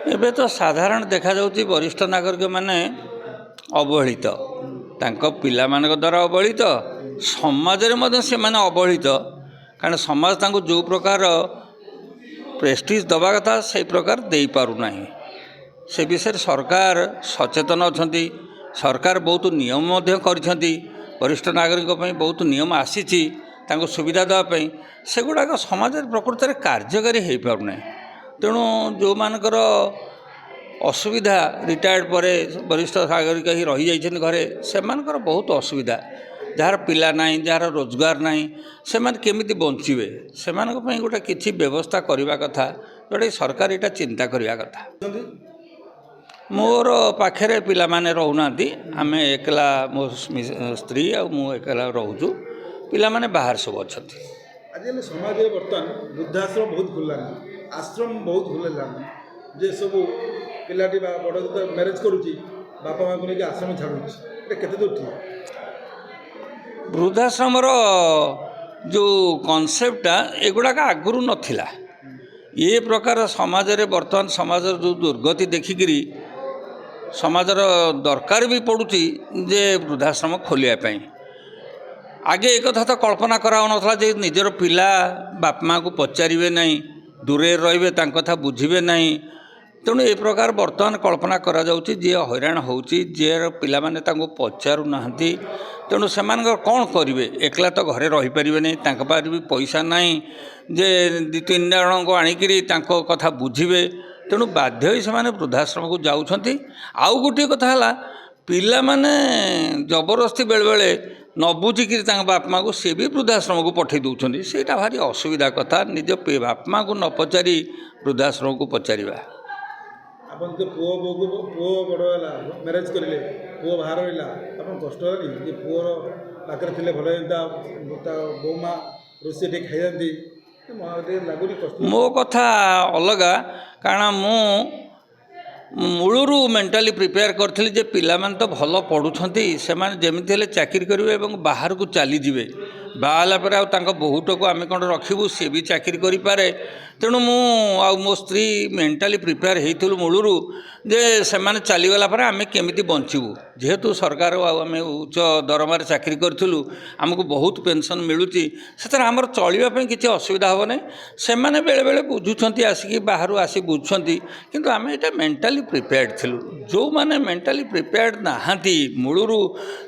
ଏବେ ତ ସାଧାରଣ ଦେଖାଯାଉଛି वरिष्ठ नागरिक माने अवहेलित पिलाମାନଙ୍କ द्वारा अवहेलित समाज से माने अवहेलित कारण समाज तांको जो प्रकार प्रेस्टीज दबा कथा से प्रकार दे पारुना से विषय सरकार सचेतन अच्छा सरकार बहुत नियम करिसेंती वरिष्ठ नागरिक बहुत नियम आसी सुविधा देवाई सेगुड़ाक समाज प्रकृत में कार्यकारी हो पारना तेणु जो मानकर असुविधा रिटायर्ड पर वरिष्ठ नागरिक ही रही जाइछन घरे से मानकर बहुत असुविधा जार पिला नहीं जार रोजगार नहीं से केमिति बंचिबे से गोटे किसी व्यवस्था करने कथा जोटा सरकार यहाँ चिंता करने कथा। मोर पाखे पिला माने रहूना आम एकला मो स्त्री आ मु एकला रोचु पिला माने बाहर सब अच्छा। आजिकल समाज में बर्तमान वृद्धाश्रम बहुत खुललानी आश्रम बहुत खुललानी जे सब पिलाटी बड़ जो मैरेज करुच्ची बापा माँ को लेकिन आश्रम छाड़ुच्छे केते दूर ठीक वृद्धाश्रम जो कनसेप्टा एगुड़ाक आगुरी नाला ये प्रकार समाज रे बर्तमान समाज जो दुर्गति देखिकी समाजर दरकार भी पड़ुची जे वृद्धाश्रम खोलिया आगे एक कथा तो कल्पना करा जे निजर पिला बाप माँ को पचारे ना दूरे रे कथा बुझे ना तेणु ए प्रकार बर्तमान कल्पना करा जाउची जे हैरान होउची जे पिला माने तांको पचारू नाहंती तेणु से कौन करेंगे एकला तो घरे रही पारे नहीं पाखे भी पैसा नहीं जे दि तीन जन को आणिकी कथा बुझे तेणु बाध्य ही से वृद्धाश्रम को जाउछंती। आउ गोटे कथा है पिला माने जबरदस्ती बेले बेले न बुझिकी बाप माँ को सी भी वृद्धाश्रम को पठे दौरान सेटा भारी असुविधा कथा निज बाप माँ को न पचारि वृद्धाश्रम को पचारा अपन जो पुओ बड़ है मैरेज करेंगे पुओ बाहर रहा आप कष्ट है पुओर पाखे थे भल जाता बोमा रोषे टे खाई जाती लगुनि कष्ट मो कथा अलगा कारण मु मूलरू मेंटाली प्रिपेयर करी जे पिला तो भल पढ़ुंट से जमीती हेल्ले चाकरी करेंगे और बाहर को चली जाए बाहला बहुत को आम कौन रखू सी भी चाकरी करे तेणु मो स्त्री मेंटाली प्रिपेयर होइथिलु मूलरू जे से चलीगला आम केमिति बंचबू जेहेतु सरकार आम उच्च दरमार चाकरी करूँ आमको बहुत पेंशन मिलूँ से आमर चलवाई किसी असुविधा हे ना से बेले बेले बुझुंट आसिक बाहर आसी बुझुंट किंतु आम ये मेंटाली प्रिपेयर्ड थिलु जो माने मेंटाली प्रिपेयर्ड नहांती मूलरू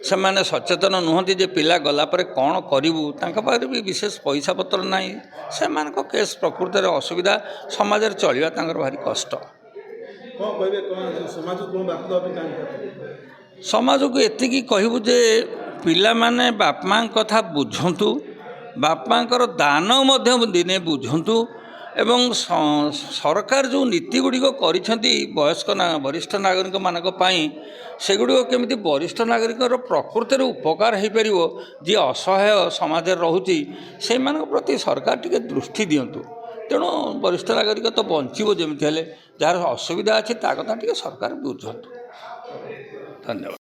से सचेतन नुहति जे पिला गला पर कौन करूँ पाखे भी विशेष पैसा पत्र ना से केस प्रकृत में असुविधा समाज चलवा भारी कष्ट समाज को एतिकी कहबू जे पिला माने बाप माँ कथा बुझंतु बाप माँ दान मध्य दिने बुझंतु एवं सरकार जो नीति गुड़िक करिसेंती वयस्क वरिष्ठ नागरिक मानक पई सेगुड़िक केमिति वरिष्ठ नागरिक प्रकृति में उपकार हो पार जी असहाय समाज रहुची से प्रति सरकार टिके दृष्टि दिंतु तेणु वरिष्ठ नागरिक तो बंचब जमी हेल्ले जार असुविधा अच्छी ता कथा टी सरकार बुझंतु। धन्यवाद।